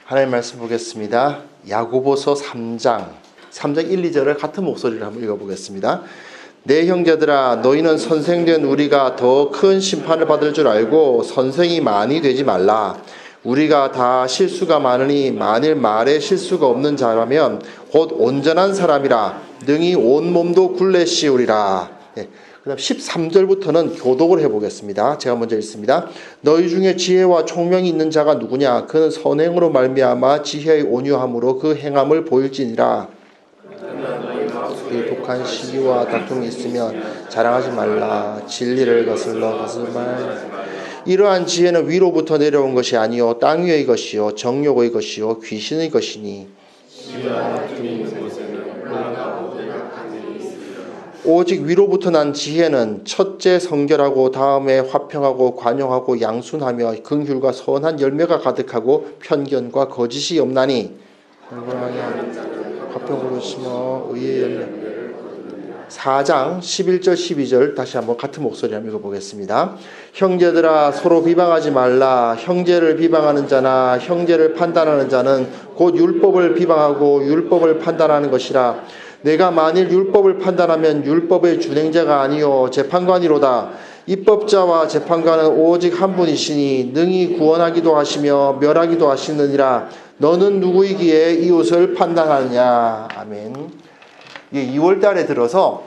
하나님 말씀 보겠습니다. 야고보서 3장 1, 2절을 같은 목소리로 한번 읽어보겠습니다. 내 형제들아, 너희는 선생된 우리가 더 큰 심판을 받을 줄 알고 선생이 많이 되지 말라. 우리가 다 실수가 많으니 만일 말에 실수가 없는 자라면 곧 온전한 사람이라 능히 온 몸도 굴레 씌우리라. 그 다음 13절부터는 교독을 해보겠습니다. 제가 먼저 읽습니다. 너희 중에 지혜와 총명이 있는 자가 누구냐? 그는 선행으로 말미암아 지혜의 온유함으로 그 행함을 보일지니라. 독한 시기와 다툼이 있으면 자랑하지 말라. 진리를 거슬러 말라. 이러한 지혜는 위로부터 내려온 것이 아니요 땅 위의 것이요 정욕의 것이요 귀신의 것이니 오직 위로부터 난 지혜는 첫째 성결하고 다음에 화평하고 관용하고 양순하며 긍휼과 선한 열매가 가득하고 편견과 거짓이 없나니 화평으로 심어 의의 열매. 4장 11절 12절 다시 한번 같은 목소리 한번 읽어보겠습니다. 형제들아, 서로 비방하지 말라. 형제를 비방하는 자나 형제를 판단하는 자는 곧 율법을 비방하고 율법을 판단하는 것이라. 내가 만일 율법을 판단하면 율법의 준행자가 아니요 재판관이로다. 입법자와 재판관은 오직 한 분이시니 능히 구원하기도 하시며 멸하기도 하시느니라. 너는 누구이기에 이웃을 판단하느냐. 아멘. 2월 달에 들어서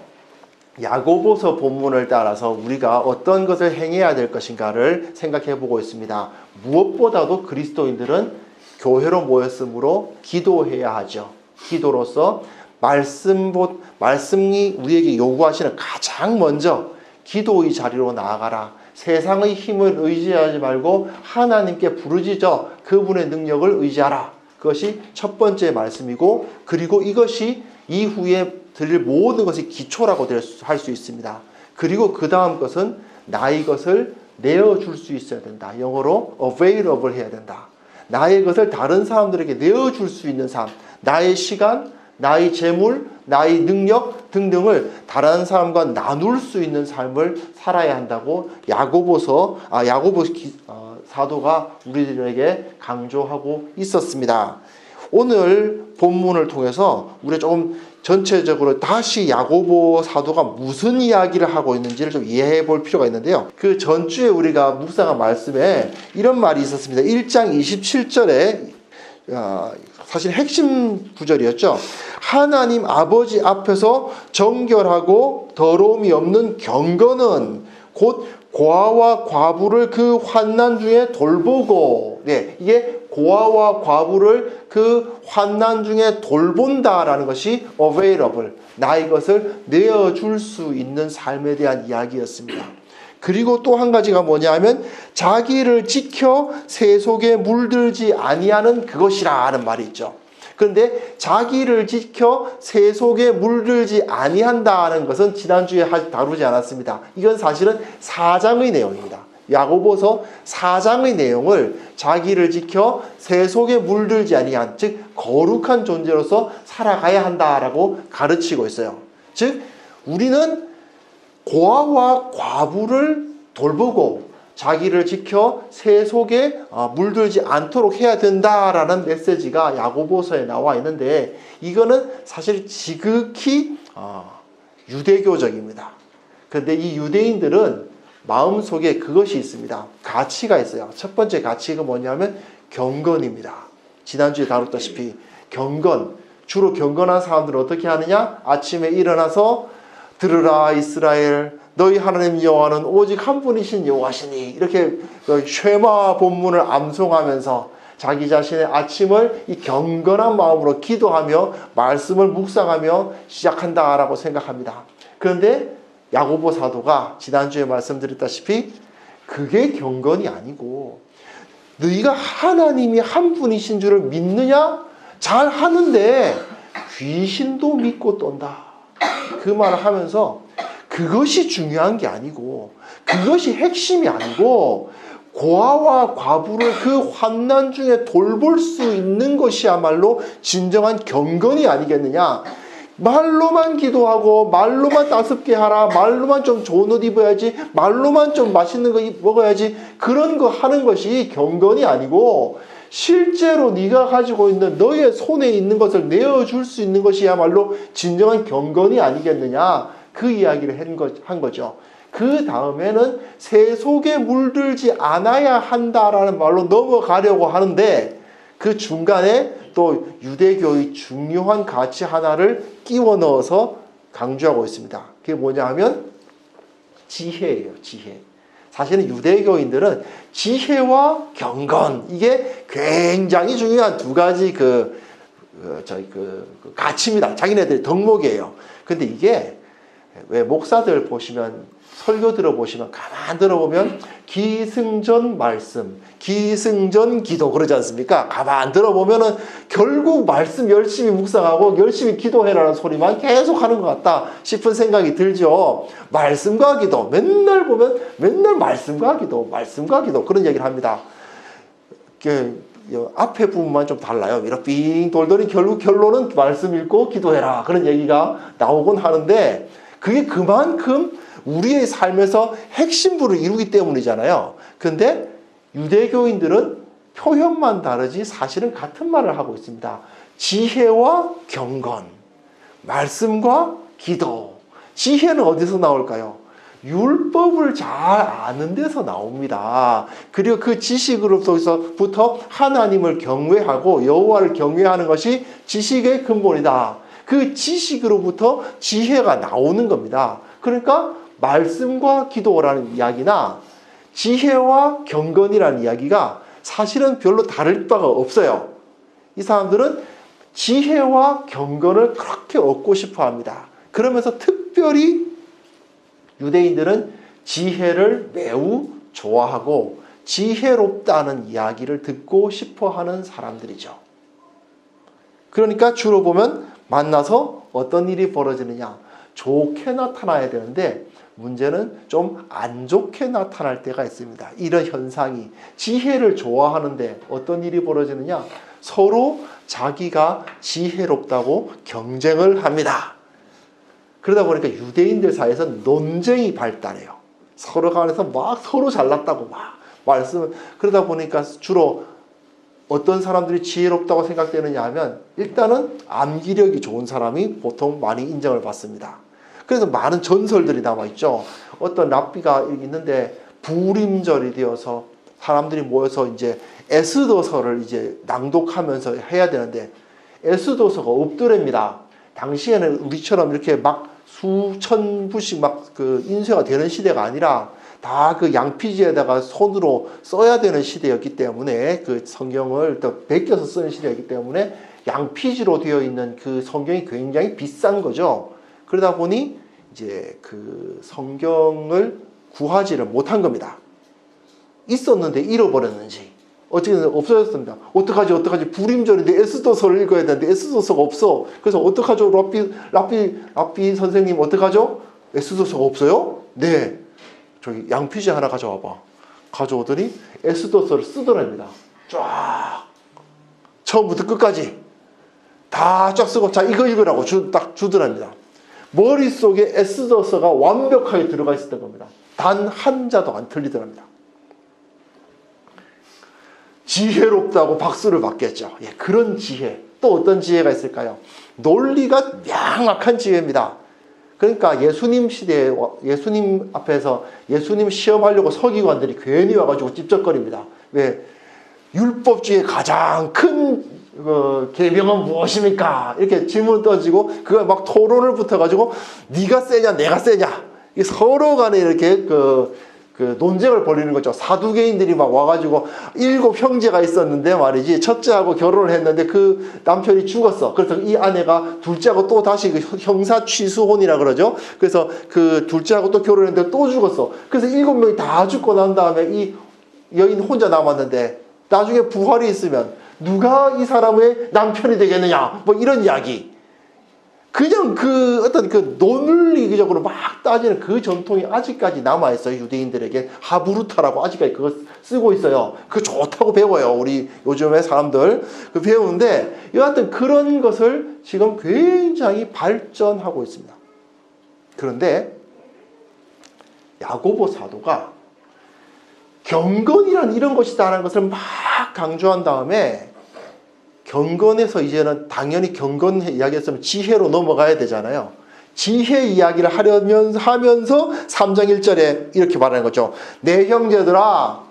야고보서 본문을 따라서 우리가 어떤 것을 행해야 될 것인가를 생각해 보고 있습니다. 무엇보다도 그리스도인들은 교회로 모였으므로 기도해야 하죠. 기도로서 말씀이 우리에게 요구하시는 가장 먼저 기도의 자리로 나아가라. 세상의 힘을 의지하지 말고 하나님께 부르짖어 그분의 능력을 의지하라. 그것이 첫 말씀이고, 그리고 이것이 이후에 드릴 모든 것이 기초라고 할 수 있습니다. 그리고 그 다음 것은 나의 것을 내어줄 수 있어야 된다. 영어로 available 해야 된다. 나의 것을 다른 사람들에게 내어줄 수 있는 삶, 나의 시간, 나의 재물, 나의 능력 등등을 다른 사람과 나눌 수 있는 삶을 살아야 한다고 야고보 사도가 우리들에게 강조하고 있었습니다. 오늘 본문을 통해서 우리가 조금 전체적으로 다시 야고보 사도가 무슨 이야기를 하고 있는지를 좀 이해해 볼 필요가 있는데요. 그 전주에 우리가 묵상한 말씀에 이런 말이 있었습니다. 1장 27절에 사실 핵심 구절이었죠. 하나님 아버지 앞에서 정결하고 더러움이 없는 경건은 곧 고아와 과부를 그 환난 중에 돌보고, 이게 고아와 과부를 그 환난 중에 돌본다라는 것이 available, 나의 것을 내어줄 수 있는 삶에 대한 이야기였습니다. 그리고 또 한 가지가 뭐냐 하면 자기를 지켜 세속에 물들지 아니하는 그것이라 하는 말이 있죠. 그런데 자기를 지켜 세속에 물들지 아니한다는 것은 지난주에 다루지 않았습니다. 이건 사실은 4장의 내용입니다. 야고보서 4장의 내용을 자기를 지켜 세속에 물들지 아니한, 즉 거룩한 존재로서 살아가야 한다라고 가르치고 있어요. 즉 우리는 고아와 과부를 돌보고 자기를 지켜 세속에 물들지 않도록 해야 된다라는 메시지가 야고보서에 나와 있는데, 이거는 사실 지극히 유대교적입니다. 그런데 이 유대인들은 마음속에 그것이 있습니다. 가치가 있어요. 첫 번째 가치가 뭐냐면 경건입니다. 지난주에 다뤘다시피 경건, 주로 경건한 사람들은 어떻게 하느냐? 아침에 일어나서 들으라 이스라엘, 너희 하나님 여호와는 오직 한 분이신 여호와시니, 이렇게 쉐마 본문을 암송하면서 자기 자신의 아침을 이 경건한 마음으로 기도하며 말씀을 묵상하며 시작한다라고 생각합니다. 그런데 야고보 사도가 지난주에 말씀드렸다시피 그게 경건이 아니고, 너희가 하나님이 한 분이신 줄을 믿느냐? 잘 하는데 귀신도 믿고 떤다. 그 말을 하면서 그것이 중요한 게 아니고, 그것이 핵심이 아니고, 고아와 과부를 그 환난 중에 돌볼 수 있는 것이야말로 진정한 경건이 아니겠느냐. 말로만 기도하고 말로만 따숩게 하라, 말로만 좀 좋은 옷 입어야지, 말로만 좀 맛있는 거 먹어야지, 그런 거 하는 것이 경건이 아니고 실제로 네가 가지고 있는 너의 손에 있는 것을 내어줄 수 있는 것이야말로 진정한 경건이 아니겠느냐, 그 이야기를 한 거죠. 그 다음에는 새 속에 물들지 않아야 한다라는 말로 넘어가려고 하는데 그 중간에 또 유대교의 중요한 가치 하나를 끼워 넣어서 강조하고 있습니다. 그게 뭐냐 하면 지혜예요. 지혜. 사실은 유대교인들은 지혜와 경건, 이게 굉장히 중요한 두 가지 가치입니다. 자기네들의 덕목이에요. 근데 이게 왜 목사들 보시면, 설교 들어보시면, 가만 들어보면 기승전 말씀, 기승전 기도 그러지 않습니까? 가만 들어보면은 결국 말씀 열심히 묵상하고 열심히 기도해라는 소리만 계속 하는 것 같다 싶은 생각이 들죠. 말씀과 기도, 맨날 보면 맨날 말씀과 기도, 말씀과 기도, 그런 얘기를 합니다. 앞에 부분만 좀 달라요. 이렇게 빙 돌더니 결국 결론은 말씀 읽고 기도해라, 그런 얘기가 나오곤 하는데, 그게 그만큼 우리의 삶에서 핵심부를 이루기 때문이잖아요. 근데 유대교인들은 표현만 다르지 사실은 같은 말을 하고 있습니다. 지혜와 경건, 말씀과 기도. 지혜는 어디서 나올까요? 율법을 잘 아는 데서 나옵니다. 그리고 그 지식으로부터 하나님을 경외하고 여호와를 경외하는 것이 지식의 근본이다. 그 지식으로부터 지혜가 나오는 겁니다. 그러니까 말씀과 기도라는 이야기나 지혜와 경건이라는 이야기가 사실은 별로 다를 바가 없어요. 이 사람들은 지혜와 경건을 그렇게 얻고 싶어 합니다. 그러면서 특별히 유대인들은 지혜를 매우 좋아하고 지혜롭다는 이야기를 듣고 싶어 하는 사람들이죠. 그러니까 주로 보면 만나서 어떤 일이 벌어지느냐, 좋게 나타나야 되는데 문제는 좀 안 좋게 나타날 때가 있습니다. 이런 현상이, 지혜를 좋아하는데 어떤 일이 벌어지느냐, 서로 자기가 지혜롭다고 경쟁을 합니다. 그러다 보니까 유대인들 사이에서 논쟁이 발달해요. 서로 간에서 막 서로 잘났다고 막 말씀. 그러다 보니까 주로 어떤 사람들이 지혜롭다고 생각되느냐 하면 일단은 암기력이 좋은 사람이 보통 많이 인정을 받습니다. 그래서 많은 전설들이 남아있죠. 어떤 랍비가 있는데 부림절이 되어서 사람들이 모여서 이제 에스더서를 이제 낭독하면서 해야 되는데 에스더서가 없더랍니다. 당시에는 우리처럼 이렇게 막 수천 부씩 막 그 인쇄가 되는 시대가 아니라 다 그 양피지에다가 손으로 써야 되는 시대였기 때문에, 그 성경을 또 베껴서 쓰는 시대였기 때문에 양피지로 되어 있는 그 성경이 굉장히 비싼 거죠. 그러다 보니 이제 그 성경을 구하지를 못한 겁니다. 있었는데 잃어버렸는지 어쨌든 없어졌습니다. 어떡하지? 불임절인데 에스더서를 읽어야 되는데 에스더서가 없어. 그래서 어떡하죠? 랍비 선생님 어떡하죠? 에스더서가 없어요? 네. 저기 양피지 하나 가져와봐. 가져오더니 에스더서를 쓰더랍니다. 쫙. 처음부터 끝까지 다 쫙 쓰고, 자, 이거 읽으라고 딱 주더랍니다. 머릿속에 에스더서가 완벽하게 들어가 있었던 겁니다. 단 한 자도 안 틀리더랍니다. 지혜롭다고 박수를 받겠죠. 예, 그런 지혜. 또 어떤 지혜가 있을까요? 논리가 명확한 지혜입니다. 그러니까 예수님 시대에, 예수님 앞에서 예수님 시험하려고 서기관들이 괜히 와가지고 찝쩍거립니다. 왜? 율법 중에 가장 큰 계명은 무엇입니까? 이렇게 질문 던지고 그걸 막 토론을 붙어가지고 네가 세냐 내가 세냐, 서로 간에 이렇게 논쟁을 벌이는 거죠. 사두개인들이 막 와가지고 7 형제가 있었는데 말이지, 첫째하고 결혼을 했는데 그 남편이 죽었어. 그래서 이 아내가 둘째하고 또 다시 그 형사 취수혼이라 그러죠. 그래서 그 둘째하고 또 결혼했는데 또 죽었어. 그래서 7명이 다 죽고 난 다음에 이 여인 혼자 남았는데 나중에 부활이 있으면 누가 이 사람의 남편이 되겠느냐, 뭐 이런 이야기. 그냥 그 어떤 그 논리적으로 막 따지는 그 전통이 아직까지 남아있어요. 유대인들에게 하브루타라고 아직까지 그거 쓰고 있어요. 그거 좋다고 배워요. 우리 요즘에 사람들. 그 배우는데 여하튼 그런 것을 지금 굉장히 발전하고 있습니다. 그런데 야고보 사도가 경건이란 이런 것이다라는 것을 막 강조한 다음에 경건에서 이제는 당연히 경건 이야기했으면 지혜로 넘어가야 되잖아요. 지혜 이야기를 하면서 3장 1절에 이렇게 말하는 거죠. 내 형제들아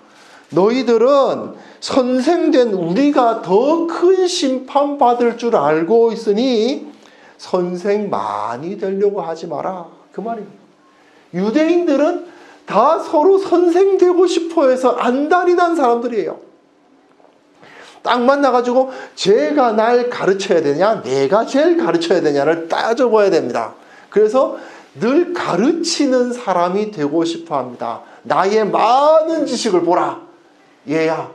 너희들은 선생된 우리가 더 큰 심판받을 줄 알고 있으니 선생 많이 되려고 하지 마라. 그 말이에요. 유대인들은 다 서로 선생되고 싶어 해서 안달이 난 사람들이에요. 딱 만나가지고 제가 날 가르쳐야 되냐 내가 제일 가르쳐야 되냐를 따져봐야 됩니다. 그래서 늘 가르치는 사람이 되고 싶어 합니다. 나의 많은 지식을 보라. 얘야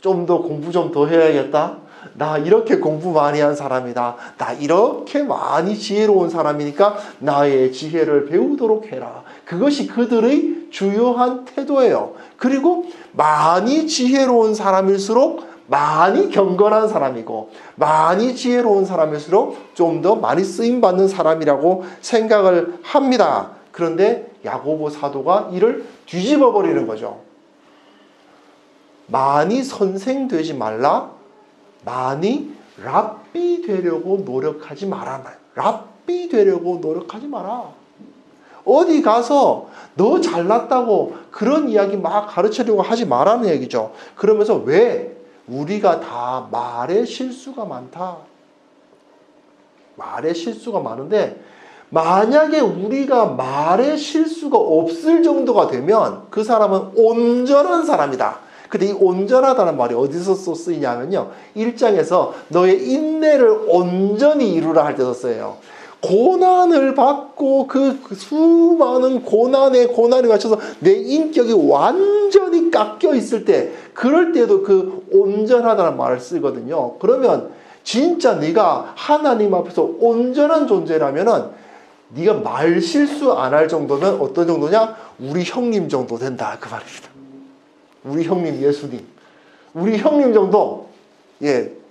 좀 더 공부 좀 더 해야겠다. 나 이렇게 공부 많이 한 사람이다. 나 이렇게 많이 지혜로운 사람이니까 나의 지혜를 배우도록 해라. 그것이 그들의 주요한 태도예요. 그리고 많이 지혜로운 사람일수록 많이 경건한 사람이고 많이 지혜로운 사람일수록 좀 더 많이 쓰임받는 사람이라고 생각을 합니다. 그런데 야고보 사도가 이를 뒤집어 버리는 거죠. 많이 선생 되지 말라. 많이 랍비 되려고 노력하지 마라. 랍비 되려고 노력하지 마라. 어디 가서 너 잘났다고 그런 이야기 막 가르치려고 하지 마라는 얘기죠. 그러면서 왜? 우리가 다 말에 실수가 많다. 말에 실수가 많은데 만약에 우리가 말에 실수가 없을 정도가 되면 그 사람은 온전한 사람이다. 근데 이 온전하다는 말이 어디서 쓰이냐면요. 1장에서 너의 인내를 온전히 이루라 할 때 썼어요. 고난을 받고 그 수많은 고난에 맞춰서 내 인격이 완전히 깎여 있을 때 그럴 때도 그 온전하다는 말을 쓰거든요. 그러면 진짜 네가 하나님 앞에서 온전한 존재라면은 네가 말 실수 안 할 정도면 어떤 정도냐? 우리 형님 정도 된다 그 말입니다. 우리 형님 예수님. 우리 형님 정도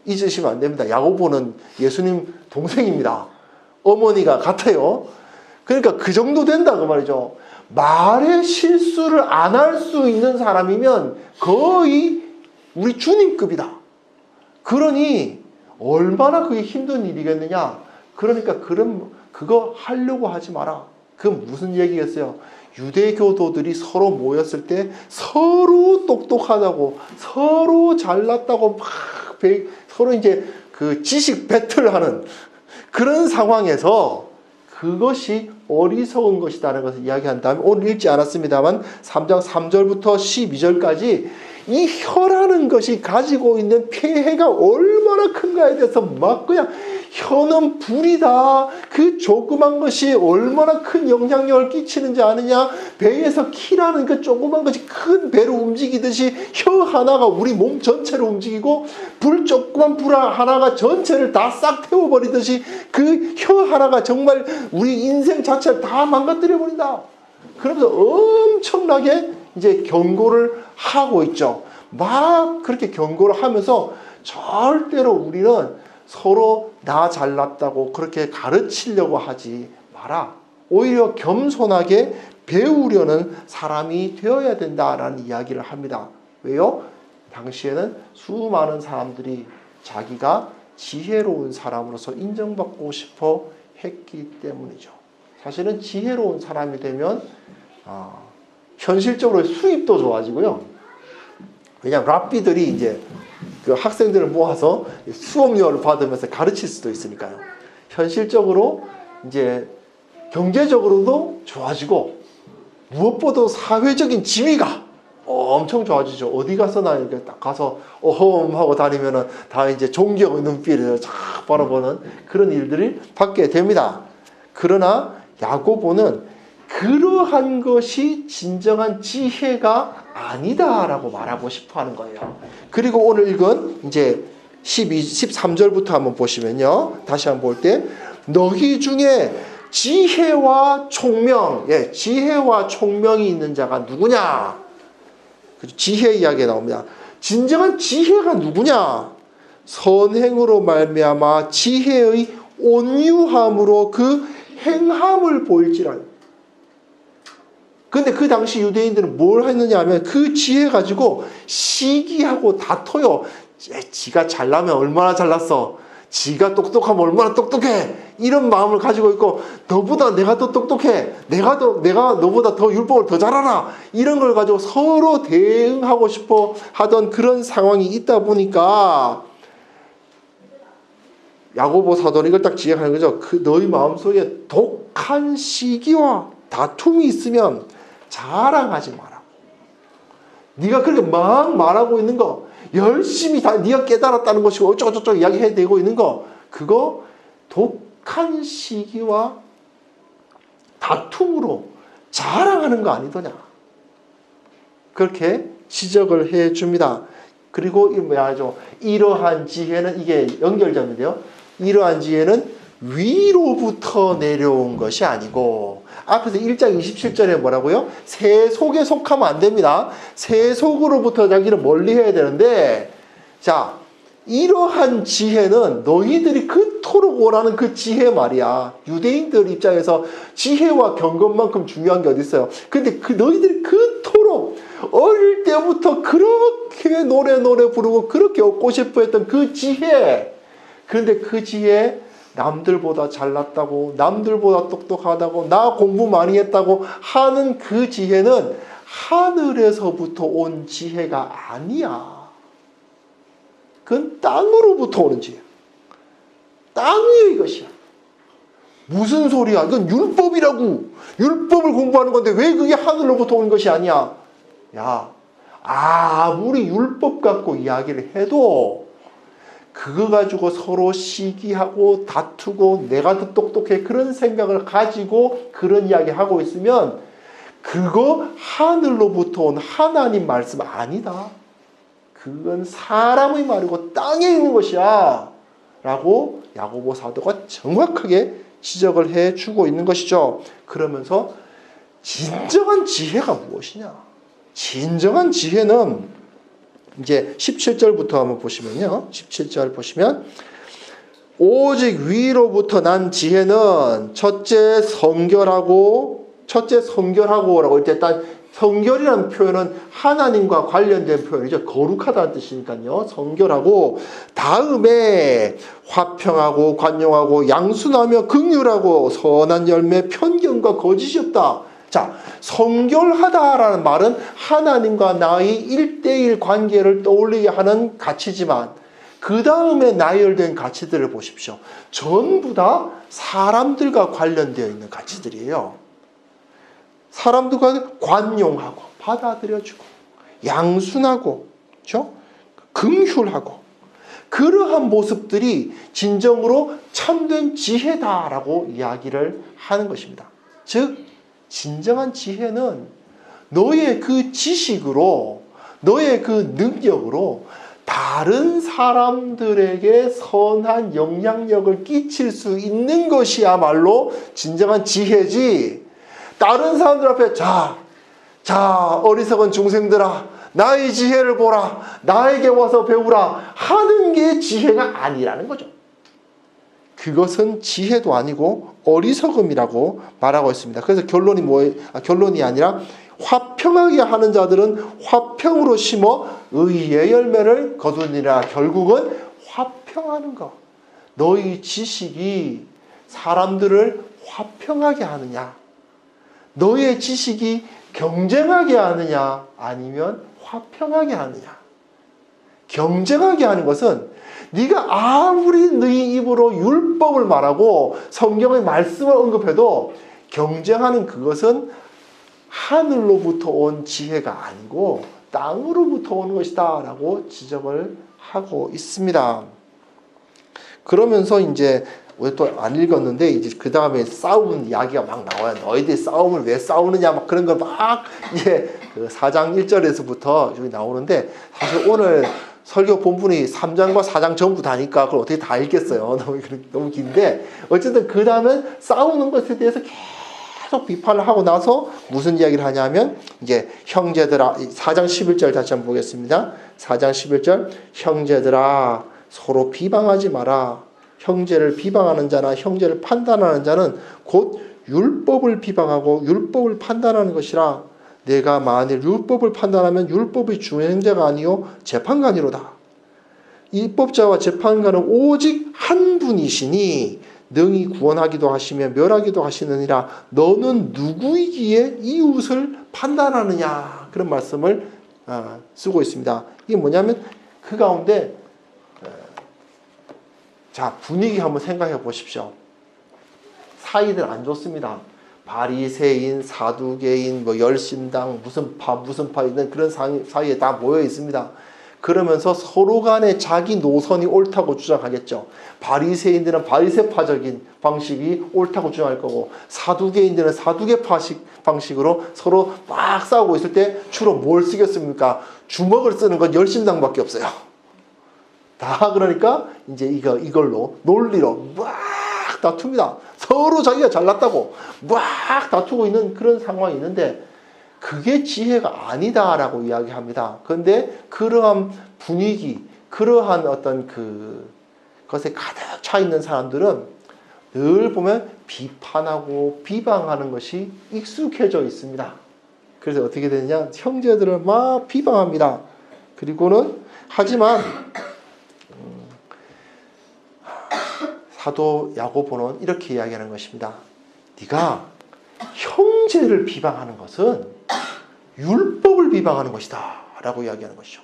잊으시면 안 됩니다. 야고보는 예수님 동생입니다. 어머니가 같아요. 그러니까 그 정도 된다 그 말이죠. 말에 실수를 안 할 수 있는 사람이면 거의 우리 주님급이다. 그러니 얼마나 그게 힘든 일이겠느냐. 그러니까 그거 하려고 하지 마라. 그건 무슨 얘기겠어요? 유대교도들이 서로 모였을 때 서로 똑똑하다고 서로 잘났다고 막 서로 이제 그 지식 배틀하는 그런 상황에서 그것이 어리석은 것이다라는 것을 이야기한 다음에 오늘 읽지 않았습니다만 3장 3절부터 12절까지 이 혀라는 것이 가지고 있는 폐해가 얼마나 큰가에 대해서 막 그냥 혀는 불이다. 그 조그만 것이 얼마나 큰 영향력을 끼치는지 아느냐. 배에서 키라는 그 조그만 것이 큰 배로 움직이듯이 혀 하나가 우리 몸 전체를 움직이고 조그만 불 하나가 전체를 다 싹 태워버리듯이 그 혀 하나가 정말 우리 인생 자체를 다 망가뜨려 버린다. 그러면서 엄청나게 이제 경고를 하고 있죠. 막 그렇게 경고를 하면서 절대로 우리는 서로 나 잘났다고 그렇게 가르치려고 하지 마라. 오히려 겸손하게 배우려는 사람이 되어야 된다라는 이야기를 합니다. 왜요? 당시에는 수많은 사람들이 자기가 지혜로운 사람으로서 인정받고 싶어 했기 때문이죠. 사실은 지혜로운 사람이 되면 현실적으로 수입도 좋아지고요. 왜냐하면 랍비들이 이제 그 학생들을 모아서 수업료를 받으면서 가르칠 수도 있으니까요. 현실적으로 이제 경제적으로도 좋아지고 무엇보다 사회적인 지위가 엄청 좋아지죠. 어디 가서나 이렇게 딱 가서 어허 하고 다니면은 다 이제 존경의 눈빛을 쫙 바라보는 그런 일들을 받게 됩니다. 그러나 야고보는 그러한 것이 진정한 지혜가 아니다라고 말하고 싶어 하는 거예요. 그리고 오늘 읽은 이제 13절부터 한번 보시면요. 다시 한번 볼 때 너희 중에 지혜와 총명, 지혜와 총명이 있는 자가 누구냐? 지혜 이야기가 나옵니다. 진정한 지혜가 누구냐? 선행으로 말미암아 지혜의 온유함으로 그 행함을 보일지라. 근데 그 당시 유대인들은 뭘 했느냐 하면 그 지혜 가지고 시기하고 다퉈요. 지가 잘나면 얼마나 잘났어. 지가 똑똑하면 얼마나 똑똑해. 이런 마음을 가지고 있고, 너보다 내가 더 똑똑해. 내가 너보다 더 율법을 더 잘 알아. 이런 걸 가지고 서로 대응하고 싶어 하던 그런 상황이 있다 보니까 야고보 사도는 이걸 딱 지적하는 거죠. 너희 마음속에 독한 시기와 다툼이 있으면 자랑하지 마라. 네가 그렇게 막 말하고 있는 거, 열심히 다 네가 깨달았다는 것이고 어쩌고저쩌고 이야기해대고 있는 거, 그거 독한 시기와 다툼으로 자랑하는 거 아니더냐. 그렇게 지적을 해줍니다. 그리고 이러한 지혜는, 이게 연결점인데요. 이러한 지혜는 위로부터 내려온 것이 아니고, 앞에서 1장 27절에 뭐라고요? 세속에 속하면 안 됩니다. 세속으로부터 자기를 멀리해야 되는데, 자, 이러한 지혜는 너희들이 그토록 원하는 그 지혜 말이야. 유대인들 입장에서 지혜와 경건만큼 중요한 게 어디 있어요? 근데 너희들이 그토록 어릴 때부터 그렇게 노래 부르고 그렇게 얻고 싶어 했던 그 지혜, 그런데 그 지혜, 남들보다 잘났다고, 남들보다 똑똑하다고, 나 공부 많이 했다고 하는 그 지혜는 하늘에서부터 온 지혜가 아니야. 그건 땅으로부터 오는 지혜야. 땅 위에 이것이야. 무슨 소리야? 이건 율법이라고. 율법을 공부하는 건데 왜 그게 하늘로부터 오는 것이 아니야? 야, 아무리 율법 갖고 이야기를 해도 그거 가지고 서로 시기하고 다투고 내가 더 똑똑해, 그런 생각을 가지고 그런 이야기 하고 있으면 그거 하늘로부터 온 하나님 말씀 아니다. 그건 사람의 말이고 땅에 있는 것이야 라고 야고보 사도가 정확하게 지적을 해주고 있는 것이죠. 그러면서 진정한 지혜가 무엇이냐? 진정한 지혜는 이제 17절부터 한번 보시면요. 17절 보시면, 오직 위로부터 난 지혜는 첫째 성결하고라고, 일단 성결이라는 표현은 하나님과 관련된 표현이죠. 거룩하다는 뜻이니까요. 성결하고, 다음에 화평하고 관용하고 양순하며 긍휼하고 선한 열매, 편견과 거짓이 없다. 자, 성결하다라는 말은 하나님과 나의 1대1 관계를 떠올리게 하는 가치지만, 그 다음에 나열된 가치들을 보십시오. 전부 다 사람들과 관련되어 있는 가치들이에요. 사람들과 관용하고 받아들여주고 양순하고, 그렇죠? 긍휼하고, 그러한 모습들이 진정으로 참된 지혜다라고 이야기를 하는 것입니다. 즉 진정한 지혜는 너의 그 지식으로, 너의 그 능력으로 다른 사람들에게 선한 영향력을 끼칠 수 있는 것이야말로 진정한 지혜지, 다른 사람들 앞에 자 어리석은 중생들아 나의 지혜를 보라, 나에게 와서 배우라 하는 게 지혜가 아니라는 거죠. 그것은 지혜도 아니고 어리석음이라고 말하고 있습니다. 그래서 결론이 아니라, 화평하게 하는 자들은 화평으로 심어 의의 열매를 거두니라. 결국은 화평하는 것. 너희 지식이 사람들을 화평하게 하느냐, 너의 지식이 경쟁하게 하느냐, 아니면 화평하게 하느냐. 경쟁하게 하는 것은 네가 아무리 너희 입으로 율법을 말하고 성경의 말씀을 언급해도 경쟁하는 그것은 하늘로부터 온 지혜가 아니고 땅으로부터 오는 것이다 라고 지적을 하고 있습니다. 그러면서 이제 우리 또 안 읽었는데, 이제 그 다음에 싸우는 이야기가 막 나와요. 너희들이 싸움을 왜 싸우느냐, 막 그런 거 막 이제 그 4장 1절에서부터 여기 나오는데, 사실 오늘 설교 본문이 3장과 4장 전부 다니까 그걸 어떻게 다 읽겠어요. 너무 긴데 어쨌든 그 다음엔 싸우는 것에 대해서 계속 비판을 하고 나서 무슨 이야기를 하냐면 이제 형제들아 4장 11절 다시 한번 보겠습니다. 4장 11절 형제들아 서로 비방하지 마라. 형제를 비방하는 자나 형제를 판단하는 자는 곧 율법을 비방하고 율법을 판단하는 것이라. 내가 만일 율법을 판단하면 율법의 준행자가 아니요 재판관이로다. 입법자와 재판관은 오직 한 분이시니 능히 구원하기도 하시며 멸하기도 하시느니라. 너는 누구이기에 이웃을 판단하느냐. 그런 말씀을 쓰고 있습니다. 이게 뭐냐면 그 가운데 자 분위기 한번 생각해 보십시오. 사이들 안 좋습니다. 바리새인, 사두개인, 열심당, 무슨 파 있는 그런 사이에 다 모여 있습니다. 그러면서 서로 간에 자기 노선이 옳다고 주장하겠죠. 바리새인들은 바리새파적인 방식이 옳다고 주장할 거고 사두개인들은 사두개 방식으로 서로 막 싸우고 있을 때 주로 뭘 쓰겠습니까? 주먹을 쓰는 건 열심당밖에 없어요. 다 그러니까 이제 이걸로 논리로 막 다툽니다. 서로 자기가 잘났다고 막 다투고 있는 그런 상황이 있는데 그게 지혜가 아니다라고 이야기합니다. 그런데 그러한 분위기, 그러한 어떤 것에 가득 차 있는 사람들은 늘 보면 비판하고 비방하는 것이 익숙해져 있습니다. 그래서 어떻게 되느냐? 형제들을 막 비방합니다. 그리고는 하지만 사도 야고보는 이렇게 이야기하는 것입니다. 네가 형제를 비방하는 것은 율법을 비방하는 것이다 라고 이야기하는 것이죠.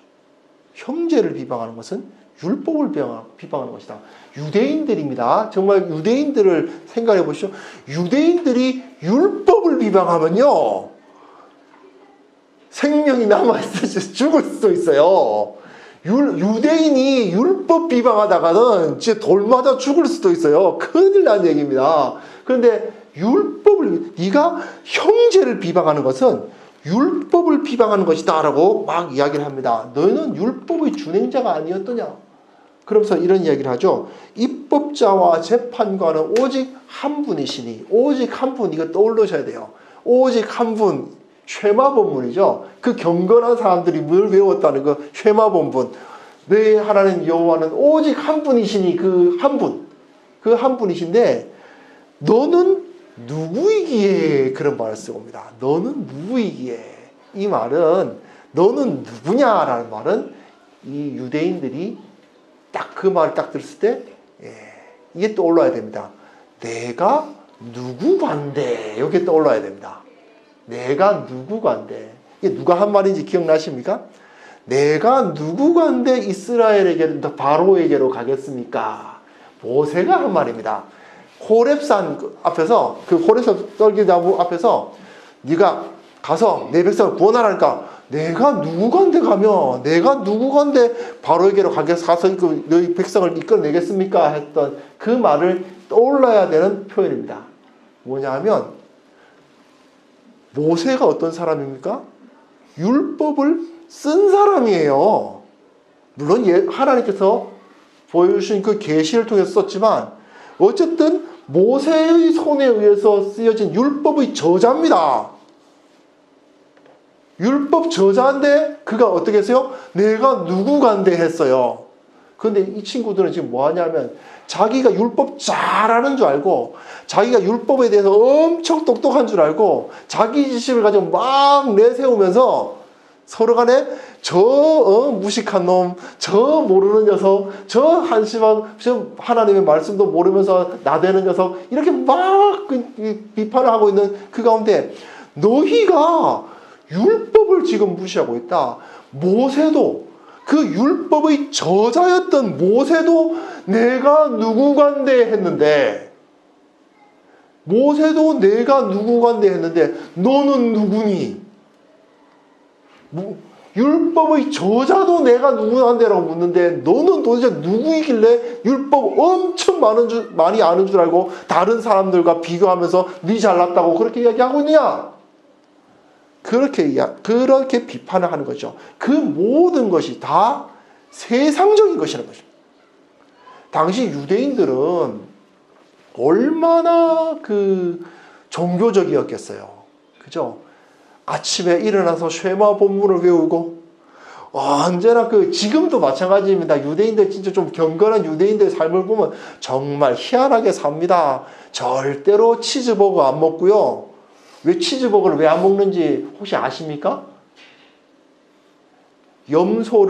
형제를 비방하는 것은 율법을 비방하는 것이다. 유대인들입니다. 정말 유대인들을 생각해 보시죠. 유대인들이 율법을 비방하면요 생명이 남아있어서 죽을 수도 있어요. 유대인이 율법 비방하다가는 진짜 돌 맞아 죽을 수도 있어요. 큰일 난 얘기입니다. 그런데 네가 형제를 비방하는 것은 율법을 비방하는 것이다 라고 막 이야기를 합니다. 너는 율법의 준행자가 아니었더냐. 그러면서 이런 이야기를 하죠. 입법자와 재판관은 오직 한 분이시니. 오직 한 분, 이거 떠올리셔야 돼요. 오직 한 분. 쉐마 본문이죠. 그 경건한 사람들이 뭘 외웠다는 그 쉐마 본문. 내 하나님 여호와는 오직 한 분이시니 그 한 분. 그 한 분이신데 너는 누구이기에 그런 말을 쓰고 옵니다. 너는 누구이기에. 이 말은 너는 누구냐라는 말은 이 유대인들이 딱 그 말을 딱 들었을 때 이게 떠올라야 됩니다. 내가 누구간데. 이게 떠올라야 됩니다. 내가 누구간데. 이게 누가 한 말인지 기억나십니까? 내가 누구간데 이스라엘에게 바로에게로 가겠습니까? 모세가 한 말입니다. 호렙산 앞에서 그 호렙산 떨기나무 앞에서 네가 가서 내 백성을 구원하라니까 내가 누구간데 가면 내가 누구간데 바로에게로 가서 너희 백성을 이끌어내겠습니까? 했던 그 말을 떠올라야 되는 표현입니다. 뭐냐 하면 모세가 어떤 사람입니까? 율법을 쓴 사람이에요. 물론 하나님께서 보여주신 그 계시를 통해서 썼지만 어쨌든 모세의 손에 의해서 쓰여진 율법의 저자입니다. 율법 저자인데 그가 어떻게 했어요? 내가 누구간데 했어요. 그런데 이 친구들은 지금 뭐 하냐면 자기가 율법 잘하는 줄 알고 자기가 율법에 대해서 엄청 똑똑한 줄 알고 자기 지식을 가지고 막 내세우면서 서로 간에 무식한 놈, 저 모르는 녀석, 저 한심한 하나님의 말씀도 모르면서 나대는 녀석 이렇게 막 비판을 하고 있는 그 가운데 너희가 율법을 지금 무시하고 있다. 모세도 그 율법의 저자였던 모세도 내가 누구간데 했는데 모세도 내가 누구간데 했는데 너는 누구니? 율법의 저자도 내가 누구간데라고 묻는데 너는 도대체 누구이길래 율법 엄청 많이 아는 줄 알고 다른 사람들과 비교하면서 네 잘났다고 그렇게 이야기하고 있느냐? 그렇게 비판을 하는 거죠. 그 모든 것이 다 세상적인 것이라는 것입니다. 당시 유대인들은 얼마나 종교적이었겠어요. 그죠? 아침에 일어나서 쉐마 본문을 외우고, 언제나 지금도 마찬가지입니다. 유대인들 진짜 좀 경건한 유대인들의 삶을 보면 정말 희한하게 삽니다. 절대로 치즈버거 안 먹고요. 왜 치즈버거를 왜 안 먹는지 혹시 아십니까? 염소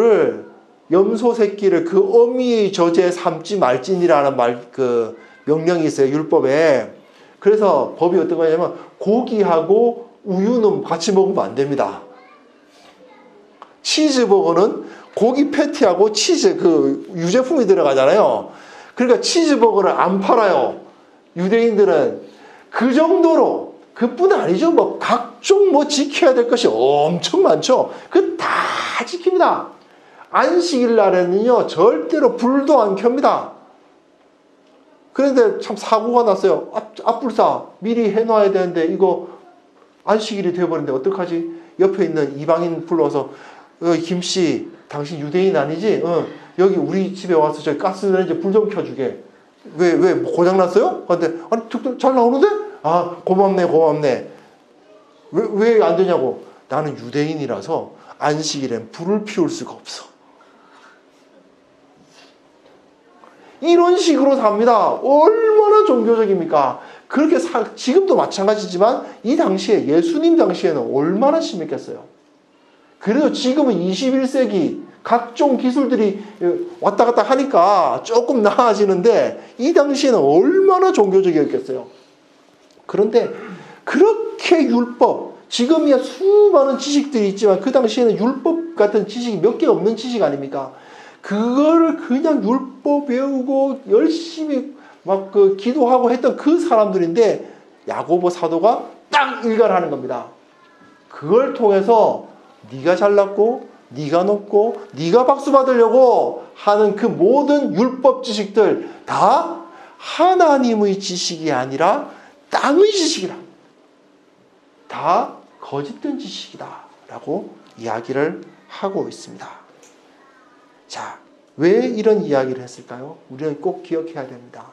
새끼를 그 어미의 젖에 삼지 말지니라는 명령이 있어요. 율법에. 그래서 법이 어떤 거냐면 고기하고 우유는 같이 먹으면 안 됩니다. 치즈버거는 고기 패티하고 치즈 유제품이 들어가잖아요. 그러니까 치즈버거를 안 팔아요. 유대인들은 그 정도로, 그뿐 아니죠. 각종 지켜야 될 것이 엄청 많죠. 다 지킵니다. 안식일 날에는요 절대로 불도 안 켭니다. 그런데 참 사고가 났어요. 앞불사 미리 해놔야 되는데 이거 안식일이 되어버린데 어떡하지? 옆에 있는 이방인 불러서 김씨 당신 유대인 아니지? 여기 우리 집에 와서 저기 가스레인지 불 좀 켜주게. 왜 고장났어요? 근데 아니 잘 나오는데? 아 고맙네. 왜 안 되냐고. 나는 유대인이라서 안식일엔 불을 피울 수가 없어. 이런 식으로 삽니다. 얼마나 종교적입니까? 그렇게 지금도 마찬가지지만 이 당시에 예수님 당시에는 얼마나 심했겠어요. 그래도 지금은 21세기 각종 기술들이 왔다 갔다 하니까 조금 나아지는데 이 당시에는 얼마나 종교적이었겠어요. 그런데 그렇게 율법, 지금이야 수많은 지식들이 있지만 그 당시에는 율법 같은 지식이 몇 개 없는 지식 아닙니까? 그거를 그냥 율법 외우고 열심히 기도하고 했던 그 사람들인데 야고보 사도가 딱 일갈하는 겁니다. 그걸 통해서 네가 잘났고 네가 높고 네가 박수 받으려고 하는 그 모든 율법 지식들 다 하나님의 지식이 아니라 땅의 지식이라. 다 거짓된 지식이다 라고 이야기를 하고 있습니다. 자, 왜 이런 이야기를 했을까요? 우리는 꼭 기억해야 됩니다.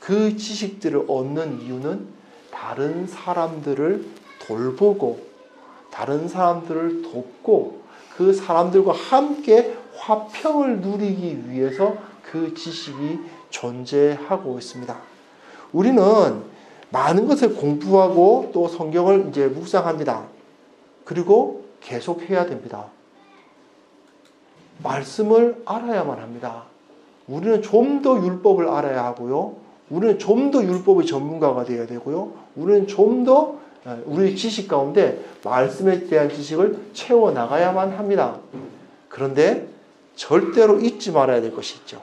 그 지식들을 얻는 이유는 다른 사람들을 돌보고 다른 사람들을 돕고 그 사람들과 함께 화평을 누리기 위해서 그 지식이 존재하고 있습니다. 우리는 많은 것을 공부하고 또 성경을 이제 묵상합니다. 그리고 계속해야 됩니다. 말씀을 알아야만 합니다. 우리는 좀 더 율법을 알아야 하고요. 우리는 좀 더 율법의 전문가가 되어야 되고요. 우리는 좀 더 우리의 지식 가운데 말씀에 대한 지식을 채워나가야만 합니다. 그런데 절대로 잊지 말아야 될 것이 있죠.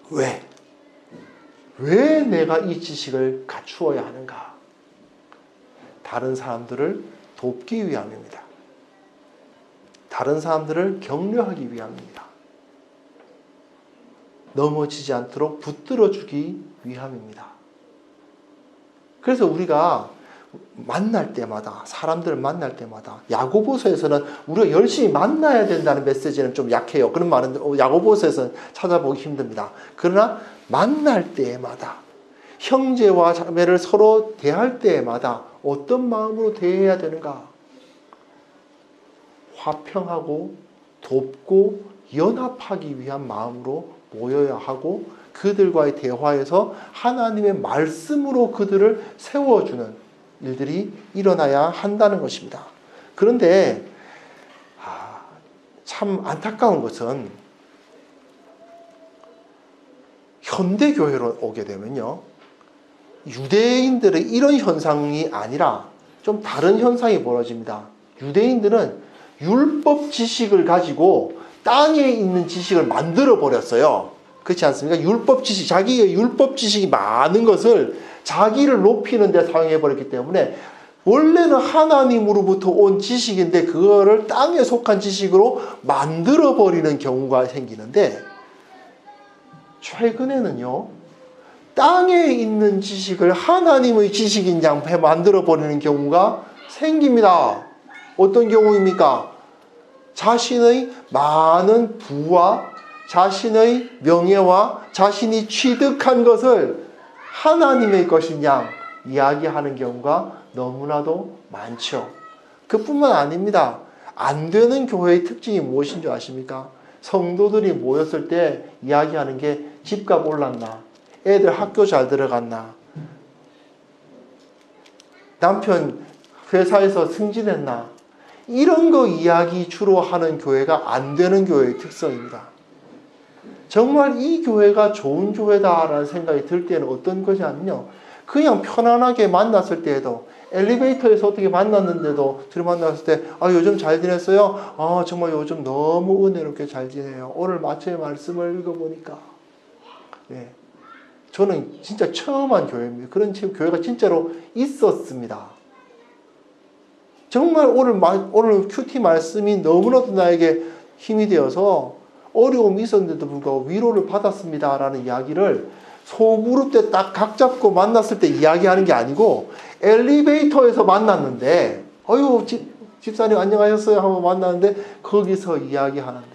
왜 내가 이 지식을 갖추어야 하는가? 다른 사람들을 돕기 위함입니다. 다른 사람들을 격려하기 위함입니다. 넘어지지 않도록 붙들어주기 위함입니다. 그래서 우리가 만날 때마다, 사람들을 만날 때마다, 야고보서에서는 우리가 열심히 만나야 된다는 메시지는 좀 약해요. 그런 말은 야고보서에서는 찾아보기 힘듭니다. 그러나 만날 때마다, 형제와 자매를 서로 대할 때마다 어떤 마음으로 대해야 되는가? 화평하고 돕고 연합하기 위한 마음으로 모여야 하고 그들과의 대화에서 하나님의 말씀으로 그들을 세워주는 일들이 일어나야 한다는 것입니다. 그런데 참 안타까운 것은 현대교회로 오게 되면요, 유대인들의 이런 현상이 아니라 좀 다른 현상이 벌어집니다. 유대인들은 율법 지식을 가지고 땅에 있는 지식을 만들어 버렸어요. 그렇지 않습니까? 율법 지식, 자기의 율법 지식이 많은 것을 자기를 높이는 데 사용해 버렸기 때문에 원래는 하나님으로부터 온 지식인데 그거를 땅에 속한 지식으로 만들어 버리는 경우가 생기는데, 최근에는요, 땅에 있는 지식을 하나님의 지식인 양 만들어 버리는 경우가 생깁니다. 어떤 경우입니까? 자신의 많은 부와 자신의 명예와 자신이 취득한 것을 하나님의 것인 양 이야기하는 경우가 너무나도 많죠. 그뿐만 아닙니다. 안 되는 교회의 특징이 무엇인 줄 아십니까? 성도들이 모였을 때 이야기하는 게 집값 올랐나? 애들 학교 잘 들어갔나? 남편 회사에서 승진했나? 이런 거 이야기 주로 하는 교회가 안 되는 교회의 특성입니다. 정말 이 교회가 좋은 교회다라는 생각이 들 때는 어떤 것이냐면요. 그냥 편안하게 만났을 때에도 엘리베이터에서 어떻게 만났는데도 둘이 만났을 때 요즘 잘 지냈어요? 정말 요즘 너무 은혜롭게 잘 지내요. 오늘 마침에 말씀을 읽어보니까 저는 진짜 처음 한 교회입니다. 그런 교회가 진짜로 있었습니다. 정말 오늘 큐티 말씀이 너무나도 나에게 힘이 되어서 어려움이 있었는데도 불구하고 위로를 받았습니다라는 이야기를 소그룹 때 딱 각 잡고 만났을 때 이야기하는 게 아니고 엘리베이터에서 만났는데 집사님 안녕하셨어요 하고 만났는데 거기서 이야기하는데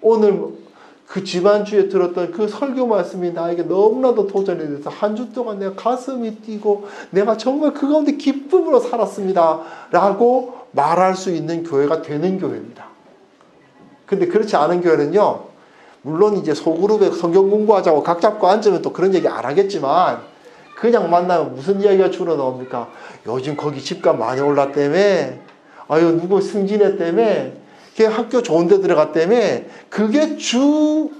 오늘 그 지난주에 들었던 그 설교 말씀이 나에게 너무나도 도전이 돼서 한 주 동안 내가 가슴이 뛰고 내가 정말 그 가운데 기쁨으로 살았습니다 라고 말할 수 있는 교회가 되는 교회입니다. 근데 그렇지 않은 교회는요, 물론 이제 소그룹에 성경 공부하자고 각 잡고 앉으면 또 그런 얘기 안 하겠지만 그냥 만나면 무슨 이야기가 주로 나옵니까? 요즘 거기 집값 많이 올랐다며, 누구 승진했다며, 걔 학교 좋은 데 들어갔다며, 그게 주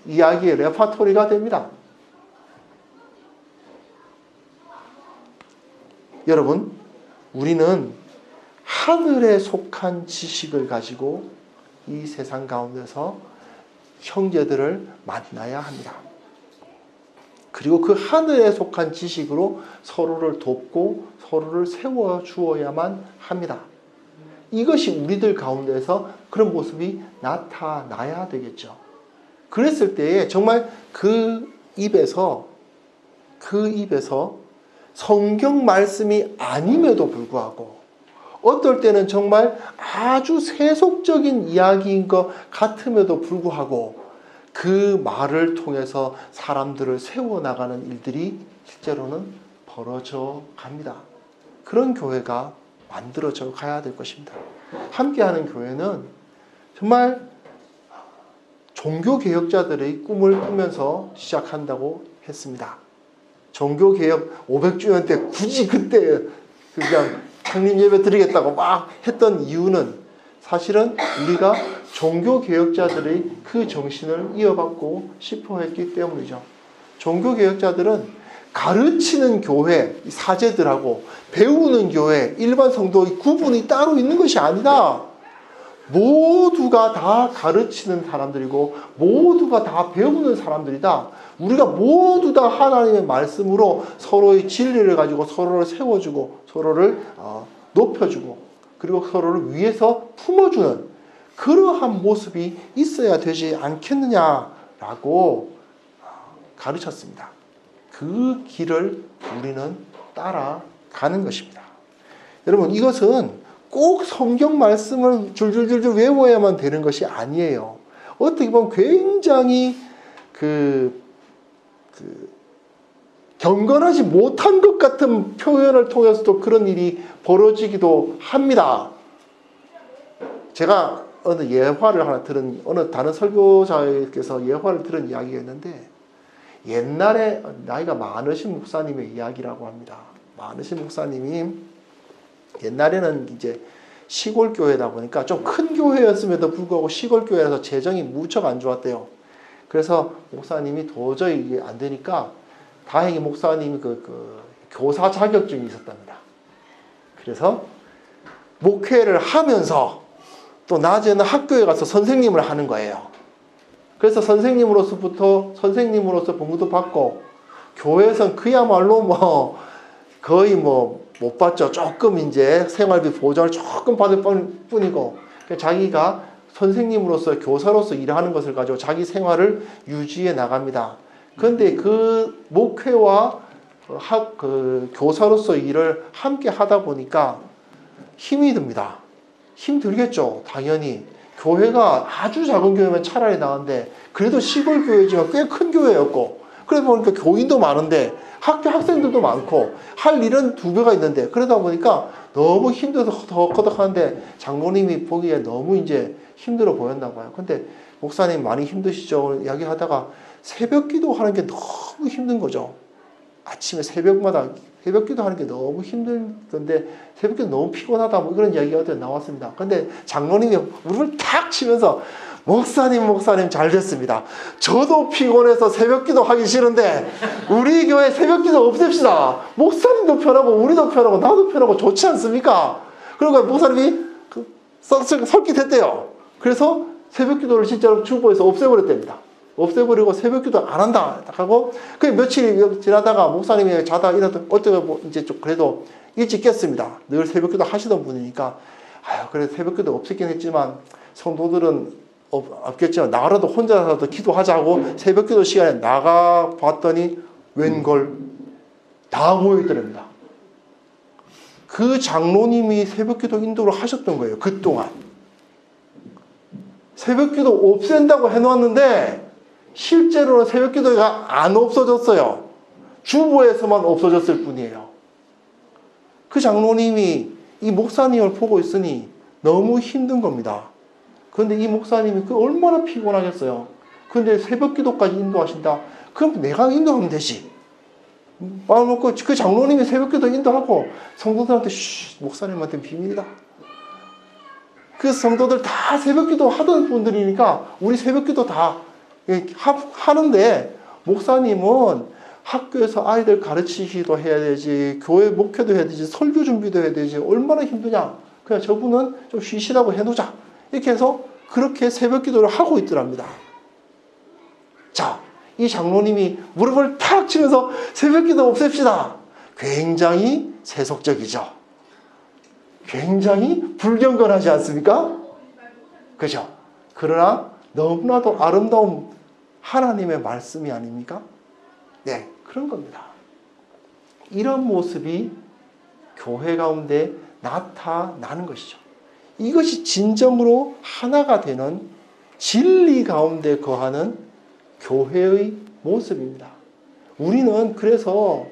이야기의 레파토리가 됩니다. 여러분, 우리는 하늘에 속한 지식을 가지고 이 세상 가운데서 형제들을 만나야 합니다. 그리고 그 하늘에 속한 지식으로 서로를 돕고 서로를 세워주어야만 합니다. 이것이 우리들 가운데서 그런 모습이 나타나야 되겠죠. 그랬을 때에 정말 그 입에서 성경 말씀이 아님에도 불구하고 어떨 때는 정말 아주 세속적인 이야기인 것 같음에도 불구하고 그 말을 통해서 사람들을 세워나가는 일들이 실제로는 벌어져 갑니다. 그런 교회가 만들어져 가야 될 것입니다. 함께하는 교회는 정말 종교개혁자들의 꿈을 꾸면서 시작한다고 했습니다. 종교개혁 500주년 때 굳이 그때 그냥 창립 예배 드리겠다고 막 했던 이유는 사실은 우리가 종교개혁자들의 그 정신을 이어받고 싶어 했기 때문이죠. 종교개혁자들은 가르치는 교회, 사제들하고 배우는 교회, 일반 성도의 구분이 따로 있는 것이 아니다. 모두가 다 가르치는 사람들이고 모두가 다 배우는 사람들이다. 우리가 모두 다 하나님의 말씀으로 서로의 진리를 가지고 서로를 세워주고 서로를 높여주고 그리고 서로를 위해서 품어주는 그러한 모습이 있어야 되지 않겠느냐라고 가르쳤습니다. 그 길을 우리는 따라가는 것입니다. 여러분, 이것은 꼭 성경 말씀을 줄줄줄줄 외워야만 되는 것이 아니에요. 어떻게 보면 굉장히 경건하지 못한 것 같은 표현을 통해서도 그런 일이 벌어지기도 합니다. 제가 어느 예화를 하나 어느 다른 설교자께서 예화를 들은 이야기가 있는데, 옛날에 나이가 많으신 목사님의 이야기라고 합니다. 많으신 목사님이 옛날에는 이제 시골 교회다 보니까 좀 큰 교회였음에도 불구하고 시골 교회라서 재정이 무척 안 좋았대요. 그래서 목사님이 도저히 이게 안 되니까 다행히 목사님이 교사 자격증이 있었답니다. 그래서 목회를 하면서 또 낮에는 학교에 가서 선생님을 하는 거예요. 그래서 선생님으로서 봉급도 받고, 교회에서는 그야말로 거의 못 받죠. 조금 이제 생활비 보장을 조금 받을 뿐이고, 자기가 선생님으로서 교사로서 일하는 것을 가지고 자기 생활을 유지해 나갑니다. 그런데 그 목회와 교사로서 일을 함께 하다 보니까 힘이 듭니다. 힘들겠죠. 당연히. 교회가 아주 작은 교회면 차라리 나은데 그래도 시골 교회지만 꽤 큰 교회였고 그러다 보니까 교인도 많은데 학교 학생들도 많고 할 일은 2배가 있는데 그러다 보니까 너무 힘들어서 더 장로님이 보기에 너무 이제 힘들어 보였나 봐요. 근데 목사님 많이 힘드시죠? 이야기하다가 새벽 기도 하는 게 너무 힘든 거죠. 아침에 새벽마다 새벽 기도 하는 게 너무 힘들던데 새벽 기도 너무 피곤하다 뭐 그런 이야기가 나왔습니다. 근데 장로님이 무릎을 탁 치면서 목사님 잘 됐습니다. 저도 피곤해서 새벽 기도 하기 싫은데 우리 교회 새벽 기도 없앱시다. 목사님도 편하고 우리도 편하고 나도 편하고 좋지 않습니까? 그러니까 목사님이 설깃했대요. 그래서 새벽 기도를 진짜로 주보에서 없애버렸답니다. 없애버리고 새벽 기도 안 한다 하고 그 며칠이 지나다가 목사님이 자다 일어났더니 어쩌고 이제 좀 그래도 일찍 깼습니다. 늘 새벽 기도 하시던 분이니까 아유 그래 새벽 기도 없앴긴 했지만 성도들은 없겠지만 나라도 혼자서도 기도하자고 새벽 기도 시간에 나가 봤더니 웬걸 다 모여있더랍니다. 그 장로님이 새벽 기도 인도를 하셨던 거예요. 그동안 새벽 기도 없앤다고 해놓았는데 실제로는 새벽 기도가 안 없어졌어요. 주보에서만 없어졌을 뿐이에요. 그 장로님이 이 목사님을 보고 있으니 너무 힘든 겁니다. 그런데 이 목사님이 그 얼마나 피곤하겠어요. 근데 새벽 기도까지 인도하신다. 그럼 내가 인도하면 되지. 마음 먹고 그 장로님이 새벽 기도 인도하고 성도들한테 목사님한테 비밀이다. 그 성도들 다 새벽 기도 하던 분들이니까 우리 새벽 기도 다 하는데 목사님은 학교에서 아이들 가르치기도 해야 되지 교회 목회도 해야 되지 설교 준비도 해야 되지 얼마나 힘드냐. 그냥 저분은 좀 쉬시라고 해놓자. 이렇게 해서 그렇게 새벽 기도를 하고 있더랍니다. 자, 이 장로님이 무릎을 탁 치면서 새벽 기도 없앱시다. 굉장히 세속적이죠. 굉장히 불경건하지 않습니까? 그죠? 그러나 너무나도 아름다운 하나님의 말씀이 아닙니까? 네, 그런 겁니다. 이런 모습이 교회 가운데 나타나는 것이죠. 이것이 진정으로 하나가 되는 진리 가운데 거하는 교회의 모습입니다. 우리는 그래서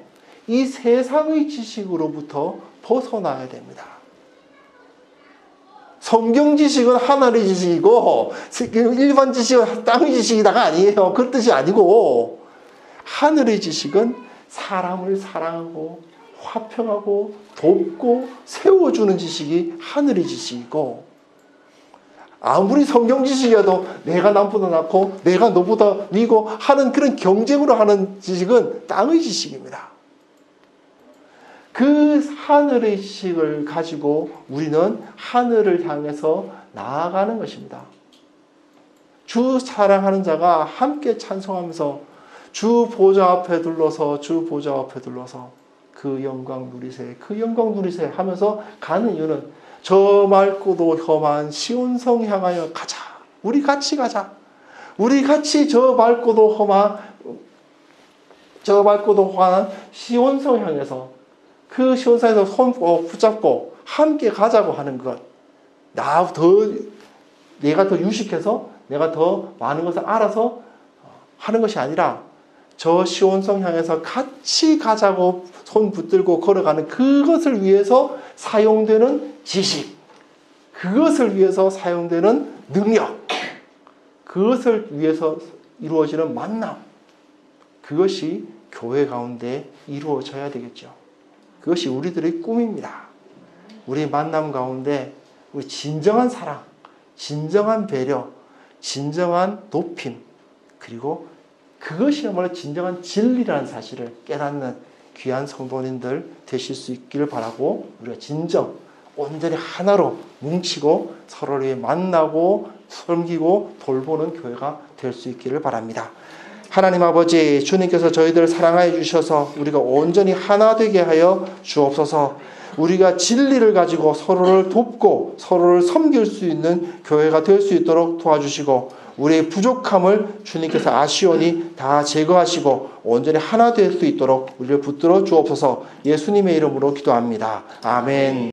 이 세상의 지식으로부터 벗어나야 됩니다. 성경 지식은 하늘의 지식이고 일반 지식은 땅의 지식이다가 아니에요. 그런 뜻이 아니고 하늘의 지식은 사람을 사랑하고 화평하고 돕고 세워주는 지식이 하늘의 지식이고 아무리 성경 지식이어도 내가 남보다 낫고 내가 너보다 위고 하는 그런 경쟁으로 하는 지식은 땅의 지식입니다. 그 하늘의 지식을 가지고 우리는 하늘을 향해서 나아가는 것입니다. 주 사랑하는 자가 함께 찬송하면서 주 보좌 앞에 둘러서 그 영광 누리세 하면서 가는 이유는 저 맑고도 험한 시온성 향하여 가자. 우리 같이 가자. 우리 같이 저 맑고도 험한 시온성 향해서 그 시온성에서 손 붙잡고 함께 가자고 하는 것. 내가 더 유식해서 내가 더 많은 것을 알아서 하는 것이 아니라 저 시온성 향해서 같이 가자고 손 붙들고 걸어가는 그것을 위해서 사용되는 지식, 그것을 위해서 사용되는 능력, 그것을 위해서 이루어지는 만남, 그것이 교회 가운데 이루어져야 되겠죠. 그것이 우리들의 꿈입니다. 우리 만남 가운데 우리 진정한 사랑, 진정한 배려, 진정한 높임, 그리고 그것이야말로 진정한 진리라는 사실을 깨닫는 귀한 성도님들 되실 수 있기를 바라고 우리가 진정 온전히 하나로 뭉치고 서로를 만나고 섬기고 돌보는 교회가 될 수 있기를 바랍니다. 하나님 아버지, 주님께서 저희들을 사랑하여 주셔서 우리가 온전히 하나 되게 하여 주옵소서. 우리가 진리를 가지고 서로를 돕고 서로를 섬길 수 있는 교회가 될 수 있도록 도와주시고 우리의 부족함을 주님께서 아시오니 다 제거하시고 온전히 하나 될 수 있도록 우리를 붙들어 주옵소서. 예수님의 이름으로 기도합니다. 아멘.